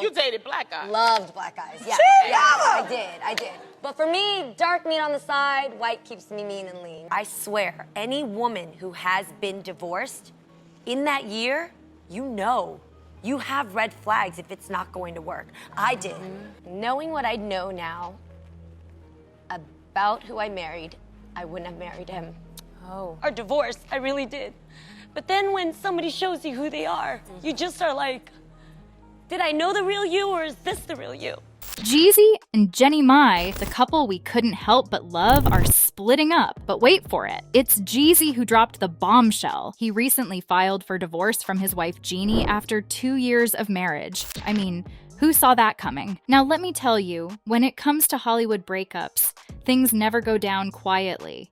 You dated black guys. Loved black guys, yeah. Yeah, I did. But for me, dark meat on the side, white keeps me mean and lean. I swear, any woman who has been divorced, in that year, you know. You have red flags if it's not going to work. I did. Knowing what I know now about who I married, I wouldn't have married him. Oh. Or divorced, I really did. But then when somebody shows you who they are, you just are like, did I know the real you or is this the real you? Jeezy and Jeannie Mai, the couple we couldn't help but love, are splitting up. But wait for it. It's Jeezy who dropped the bombshell. He recently filed for divorce from his wife Jeanie after 2 years of marriage. I mean, who saw that coming? Now let me tell you, when it comes to Hollywood breakups, things never go down quietly.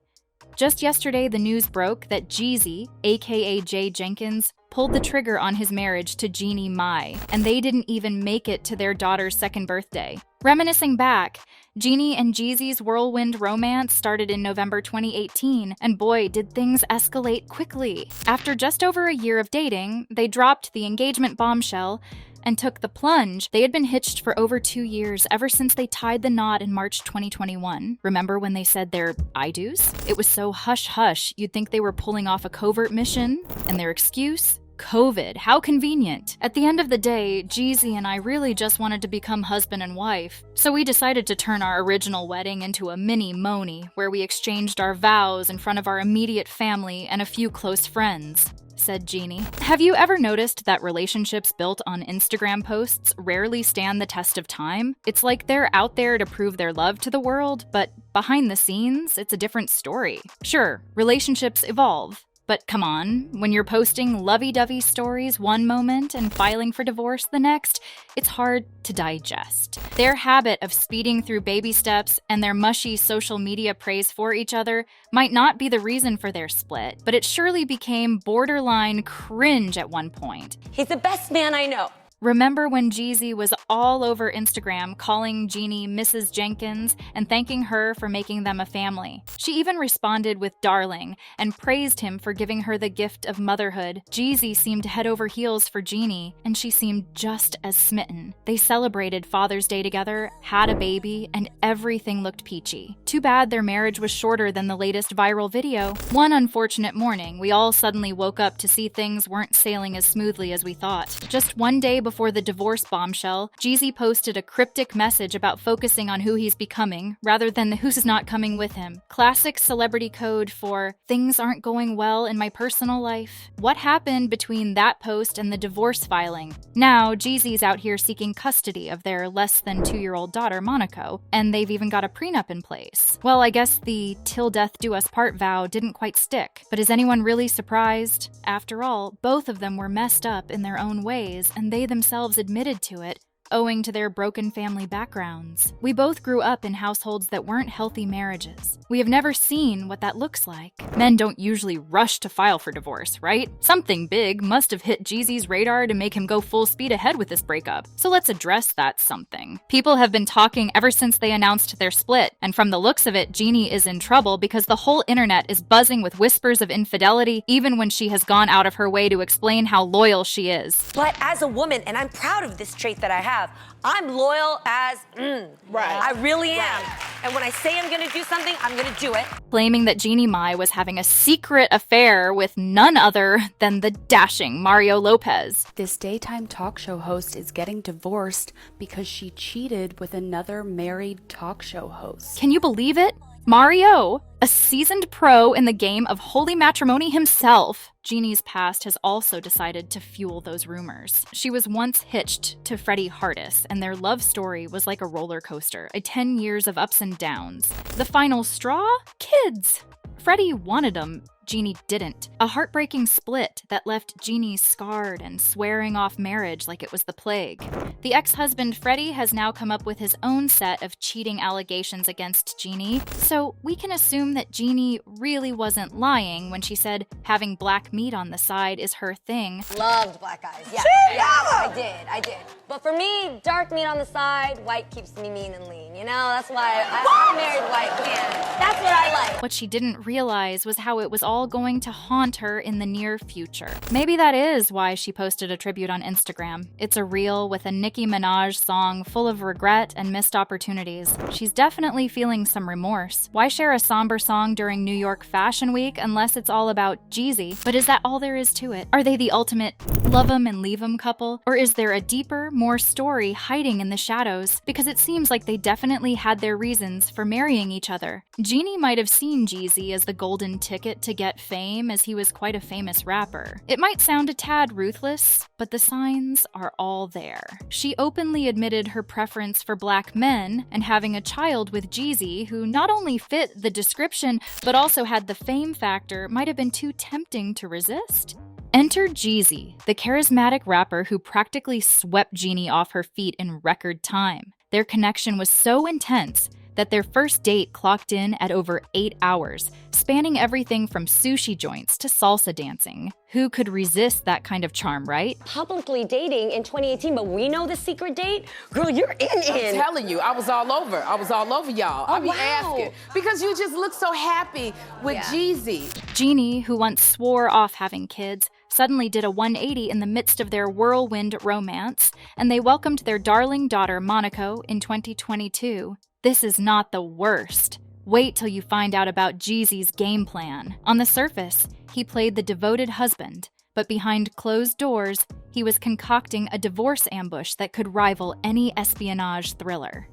Just yesterday, the news broke that Jeezy, aka Jay Jenkins, pulled the trigger on his marriage to Jeannie Mai, and they didn't even make it to their daughter's 2nd birthday. Reminiscing back, Jeannie and Jeezy's whirlwind romance started in November 2018, and boy, did things escalate quickly. After just over a year of dating, they dropped the engagement bombshell and took the plunge. They had been hitched for over 2 years, ever since they tied the knot in March 2021. Remember when they said their I do's? It was so hush-hush, you'd think they were pulling off a covert mission, and their excuse? COVID. How convenient. At the end of the day, Jeezy and I really just wanted to become husband and wife. So we decided to turn our original wedding into a mini-mony, where we exchanged our vows in front of our immediate family and a few close friends, said Jeannie. Have you ever noticed that relationships built on Instagram posts rarely stand the test of time? It's like they're out there to prove their love to the world, but behind the scenes, it's a different story. Sure, relationships evolve. But come on, when you're posting lovey-dovey stories one moment and filing for divorce the next, it's hard to digest. Their habit of speeding through baby steps and their mushy social media praise for each other might not be the reason for their split, but it surely became borderline cringe at one point. He's the best man I know. Remember when Jeezy was all over Instagram calling Jeannie Mrs. Jenkins and thanking her for making them a family? She even responded with darling and praised him for giving her the gift of motherhood. Jeezy seemed head over heels for Jeannie, and she seemed just as smitten. They celebrated Father's Day together, had a baby, and everything looked peachy. Too bad their marriage was shorter than the latest viral video. One unfortunate morning, we all suddenly woke up to see things weren't sailing as smoothly as we thought. Just one day before the divorce bombshell, Jeezy posted a cryptic message about focusing on who he's becoming, rather than the who's not coming with him. Classic celebrity code for, things aren't going well in my personal life. What happened between that post and the divorce filing? Now, Jeezy's out here seeking custody of their less than 2-year-old daughter, Monaco, and they've even got a prenup in place. Well, I guess the till death do us part vow didn't quite stick. But is anyone really surprised? After all, both of them were messed up in their own ways, and they themselves admitted to it, owing to their broken family backgrounds. We both grew up in households that weren't healthy marriages. We have never seen what that looks like. Men don't usually rush to file for divorce, right? Something big must have hit Jeezy's radar to make him go full speed ahead with this breakup. So let's address that something. People have been talking ever since they announced their split, and from the looks of it, Jeannie is in trouble because the whole internet is buzzing with whispers of infidelity, even when she has gone out of her way to explain how loyal she is. But as a woman, and I'm proud of this trait that I have, I'm loyal as Right. I really am. And when I say I'm gonna do something, I'm gonna do it. Claiming that Jeannie Mai was having a secret affair with none other than the dashing Mario Lopez. This daytime talk show host is getting divorced because she cheated with another married talk show host. Can you believe it? Mario, a seasoned pro in the game of holy matrimony himself. Jeannie's past has also decided to fuel those rumors. She was once hitched to Freddie Hardis, and their love story was like a roller coaster, 10 years of ups and downs. The final straw? Kids! Freddie wanted them, Jeannie didn't. A heartbreaking split that left Jeannie scarred and swearing off marriage like it was the plague. The ex-husband Freddie has now come up with his own set of cheating allegations against Jeannie, so we can assume that Jeannie really wasn't lying when she said having black meat on the side is her thing. Loved black guys, yeah. I did. But for me, dark meat on the side, white keeps me mean and lean, That's why I married white man. That's what I like. What she didn't realize was how it was all all going to haunt her in the near future. Maybe that is why she posted a tribute on Instagram. It's a reel with a Nicki Minaj song full of regret and missed opportunities. She's definitely feeling some remorse. Why share a somber song during New York Fashion Week unless it's all about Jeezy? But is that all there is to it? Are they the ultimate love 'em and leave 'em couple? Or is there a deeper, more story hiding in the shadows? Because it seems like they definitely had their reasons for marrying each other. Jeannie might have seen Jeezy as the golden ticket to get fame, as he was quite a famous rapper. It might sound a tad ruthless, but the signs are all there. She openly admitted her preference for black men, and having a child with Jeezy, who not only fit the description, but also had the fame factor, might have been too tempting to resist. Enter Jeezy, the charismatic rapper who practically swept Jeannie off her feet in record time. Their connection was so intense that their first date clocked in at over 8 hours, spanning everything from sushi joints to salsa dancing. Who could resist that kind of charm, right? Publicly dating in 2018, but we know the secret date? Girl, you're in. I'm telling you, I was all over y'all. Oh, I be wow. asking. Because you just look so happy with Jeezy. Jeannie, who once swore off having kids, suddenly did a 180 in the midst of their whirlwind romance, and they welcomed their darling daughter, Monaco, in 2022. This is not the worst. Wait till you find out about Jeezy's game plan. On the surface, he played the devoted husband, but behind closed doors, he was concocting a divorce ambush that could rival any espionage thriller.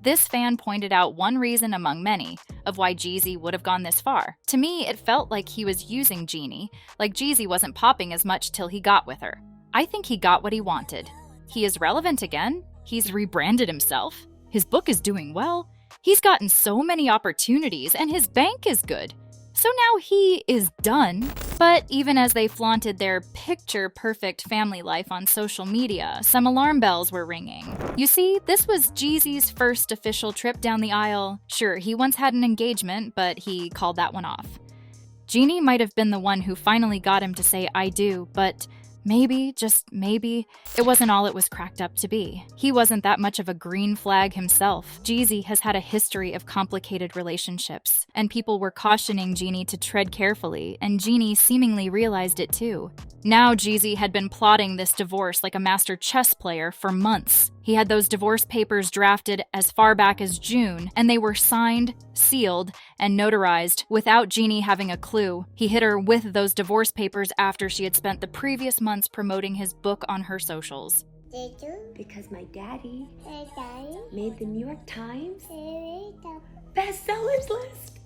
This fan pointed out one reason among many of why Jeezy would have gone this far. To me, it felt like he was using Jeannie, like Jeezy wasn't popping as much till he got with her. I think he got what he wanted. He is relevant again. He's rebranded himself. His book is doing well. He's gotten so many opportunities, and his bank is good. So now he is done. But even as they flaunted their picture-perfect family life on social media, some alarm bells were ringing. You see, this was Jeezy's first official trip down the aisle. Sure, he once had an engagement, but he called that one off. Jeannie might have been the one who finally got him to say "I do," but maybe, just maybe, it wasn't all it was cracked up to be. He wasn't that much of a green flag himself. Jeezy has had a history of complicated relationships, and people were cautioning Jeannie to tread carefully, and Jeannie seemingly realized it too. Now Jeezy had been plotting this divorce like a master chess player for months. He had those divorce papers drafted as far back as June, and they were signed, sealed, and notarized without Jeannie having a clue. He hit her with those divorce papers after she had spent the previous months promoting his book on her socials. Did you? Because my daddy made the New York Times bestsellers list.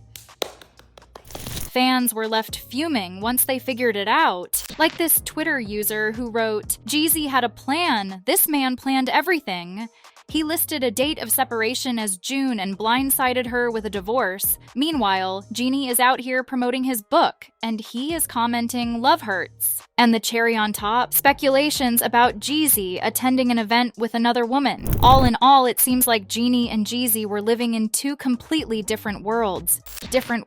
Fans were left fuming once they figured it out. Like this Twitter user who wrote, "Jeezy had a plan. This man planned everything." He listed a date of separation as June and blindsided her with a divorce. Meanwhile, Jeannie is out here promoting his book, and he is commenting love hurts. And the cherry on top, speculations about Jeezy attending an event with another woman. All in all, it seems like Jeannie and Jeezy were living in two completely different worlds. Different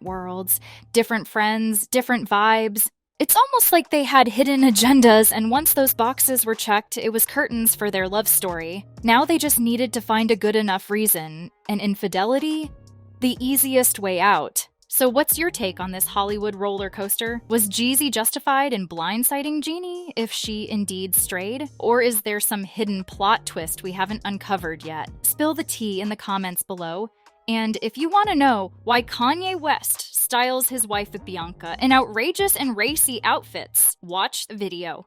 friends, different vibes. It's almost like they had hidden agendas, and once those boxes were checked, it was curtains for their love story. Now they just needed to find a good enough reason. And infidelity? The easiest way out. So what's your take on this Hollywood roller coaster? Was Jeezy justified in blindsiding Jeannie if she indeed strayed? Or is there some hidden plot twist we haven't uncovered yet? Spill the tea in the comments below. And if you want to know why Kanye West styles his wife Bianca in outrageous and racy outfits, watch the video.